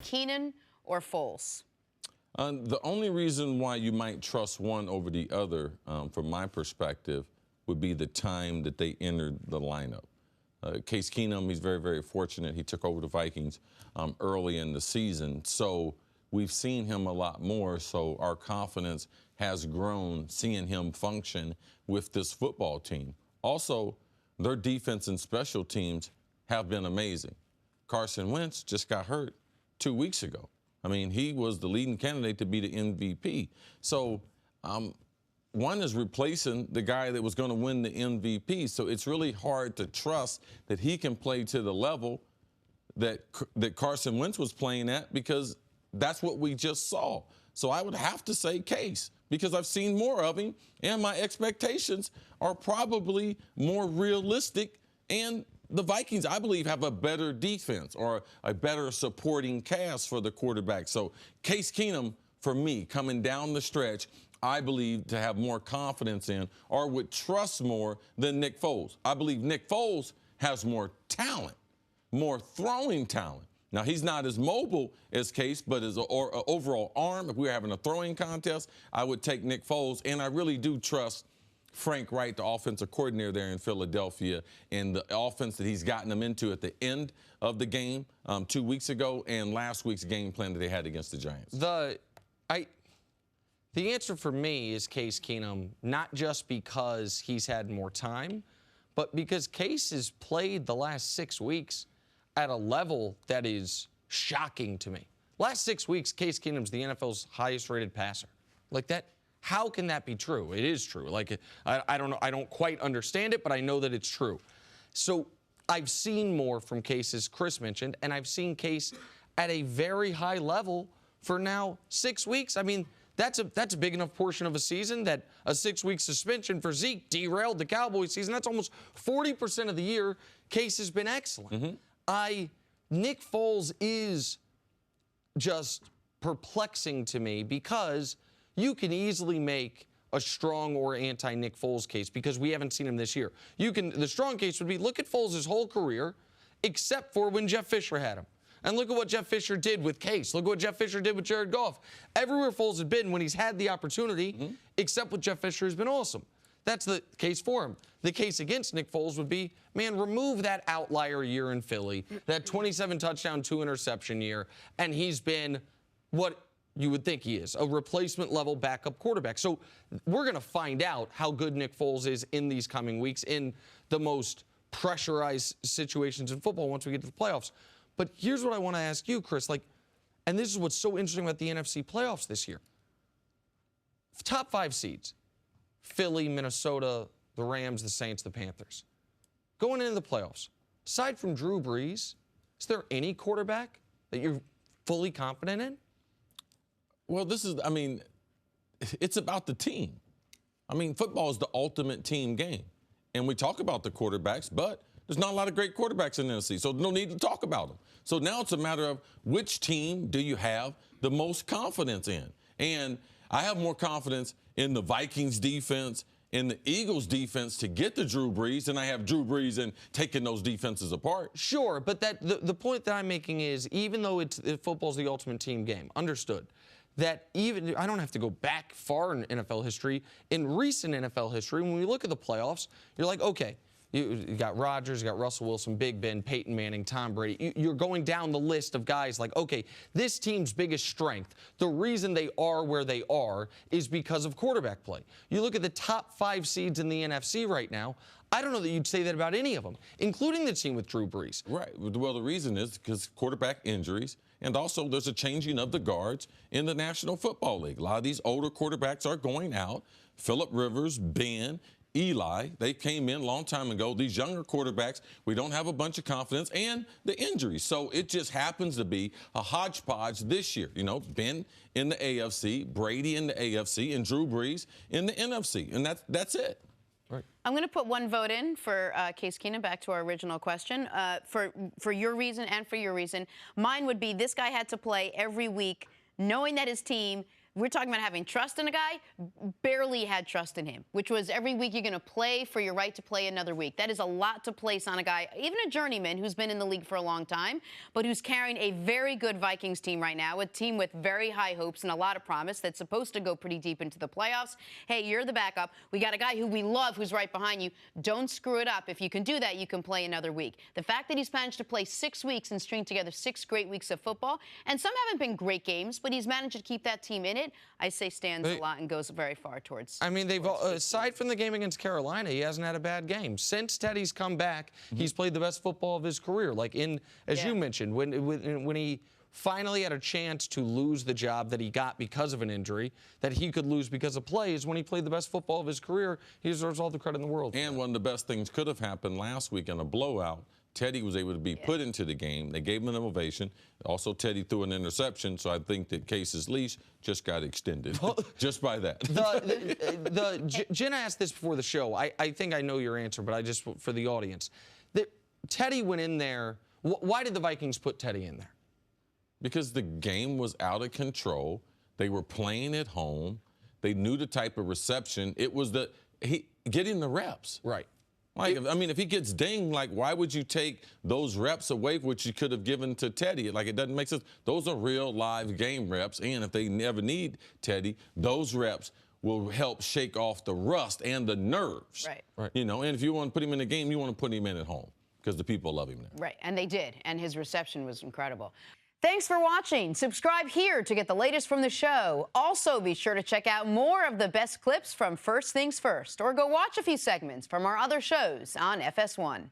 Keenum or Foles? The only reason why you might trust one over the other, from my perspective, would be the time that they entered the lineup. Case Keenum, he's very, very fortunate. He took over the Vikings early in the season. So we've seen him a lot more. So our confidence has grown seeing him function with this football team. Also, their defense and special teams have been amazing. Carson Wentz just got hurt 2 weeks ago. I mean, he was the leading candidate to be the MVP. So one is replacing the guy that was going to win the MVP. So it's really hard to trust that he can play to the level that Carson Wentz was playing at, because that's what we just saw. So I would have to say Case, because I've seen more of him, and my expectations are probably more realistic. And the Vikings, I believe, have a better defense or a better supporting cast for the quarterback. So Case Keenum, for me, coming down the stretch, I believe to have more confidence in or would trust more than Nick Foles. I believe Nick Foles has more talent, more throwing talent. Now, he's not as mobile as Case, but as an overall arm, if we were having a throwing contest, I would take Nick Foles. And I really do trust Frank Wright, the offensive coordinator there in Philadelphia, and the offense that he's gotten them into at the end of the game 2 weeks ago, and last week's game plan that they had against the Giants. The answer for me is Case Keenum, not just because he's had more time, but because Case has played the last 6 weeks at a level that is shocking to me. Last 6 weeks, Case Keenum's the NFL's highest-rated passer. Like that. How can that be true? It is true. Like, I don't know. I don't quite understand it, but I know that it's true. So I've seen more from Case, as Chris mentioned, and I've seen Case at a very high level for now 6 weeks. I mean, that's a big enough portion of a season that a 6-week suspension for Zeke derailed the Cowboys season. That's almost 40% of the year. Case has been excellent. Nick Foles is just perplexing to me, because you can easily make a strong or anti-Nick Foles case because we haven't seen him this year. The strong case would be, look at Foles' whole career, except for when Jeff Fisher had him. And look at what Jeff Fisher did with Case. Look at what Jeff Fisher did with Jared Goff. Everywhere Foles has been when he's had the opportunity, except with Jeff Fisher, has been awesome. That's the case for him. The case against Nick Foles would be, man, remove that outlier year in Philly, that 27 touchdown, 2 interception year, and he's been what you would think he is, a replacement-level backup quarterback. So we're going to find out how good Nick Foles is in these coming weeks in the most pressurized situations in football once we get to the playoffs. But here's what I want to ask you, Chris. And this is what's so interesting about the NFC playoffs this year. Top 5 seeds: Philly, Minnesota, the Rams, the Saints, the Panthers. Going into the playoffs, aside from Drew Brees, is there any quarterback that you're fully confident in? Well, it's about the team. I mean, football is the ultimate team game. And we talk about the quarterbacks, but there's not a lot of great quarterbacks in the NFC, so no need to talk about them. So now it's a matter of which team do you have the most confidence in? And I have more confidence in the Vikings defense, in the Eagles defense to get to Drew Brees, than I have Drew Brees and taking those defenses apart. Sure, but the point that I'm making is, even though football's the ultimate team game, understood, that even, I don't have to go back far in NFL history, in recent NFL history, when we look at the playoffs, you're like, okay, you got Rodgers, you got Russell Wilson, Big Ben, Peyton Manning, Tom Brady. You're going down the list of guys like, okay, this team's biggest strength, the reason they are where they are is because of quarterback play. You look at the top 5 seeds in the NFC right now, I don't know that you'd say that about any of them, including the team with Drew Brees. Right. Well, the reason is because quarterback injuries, and also there's a changing of the guards in the National Football League. A lot of these older quarterbacks are going out. Phillip Rivers, Ben, Eli, they came in a long time ago. These younger quarterbacks, we don't have a bunch of confidence, and the injuries. So it just happens to be a hodgepodge this year. You know, Ben in the AFC, Brady in the AFC, and Drew Brees in the NFC. And that's it. Right. I'm going to put one vote in for Case Keenum, back to our original question, for your reason and for your reason. Mine would be, this guy had to play every week knowing that his team we're talking about having trust in a guy, barely had trust in him, which was every week you're going to play for your right to play another week. That is a lot to place on a guy, even a journeyman who's been in the league for a long time, but who's carrying a very good Vikings team right now, a team with very high hopes and a lot of promise that's supposed to go pretty deep into the playoffs. Hey, you're the backup. We got a guy who we love who's right behind you. Don't screw it up. If you can do that, you can play another week. The fact that he's managed to play 6 weeks and string together 6 great weeks of football, and some haven't been great games, but he's managed to keep that team in it, I say stands a lot and goes very far towards. I mean, aside from the game against Carolina, he hasn't had a bad game. Since Teddy's come back, he's played the best football of his career. Like as you mentioned, when he finally had a chance to lose the job that he got because of an injury, that he could lose because of plays, when he played the best football of his career, he deserves all the credit in the world. And one of the best things could have happened last week in a blowout. Teddy was able to be put into the game. They gave him an ovation. Also, Teddy threw an interception, so I think that Case's leash just got extended just by that. Jenna asked this before the show. I think I know your answer, but for the audience. Teddy went in there. Why did the Vikings put Teddy in there? Because the game was out of control. They were playing at home. They knew the type of reception. It was getting the reps. Right. Like, I mean, if he gets dinged, like, why would you take those reps away, which you could have given to Teddy? Like, it doesn't make sense. Those are real live game reps, and if they never need Teddy, those reps will help shake off the rust and the nerves. Right. You know, and if you want to put him in the game, you want to put him in at home because the people love him there. Right, and they did, and his reception was incredible. Thanks for watching. Subscribe here to get the latest from the show. Also, be sure to check out more of the best clips from First Things First, or go watch a few segments from our other shows on FS1.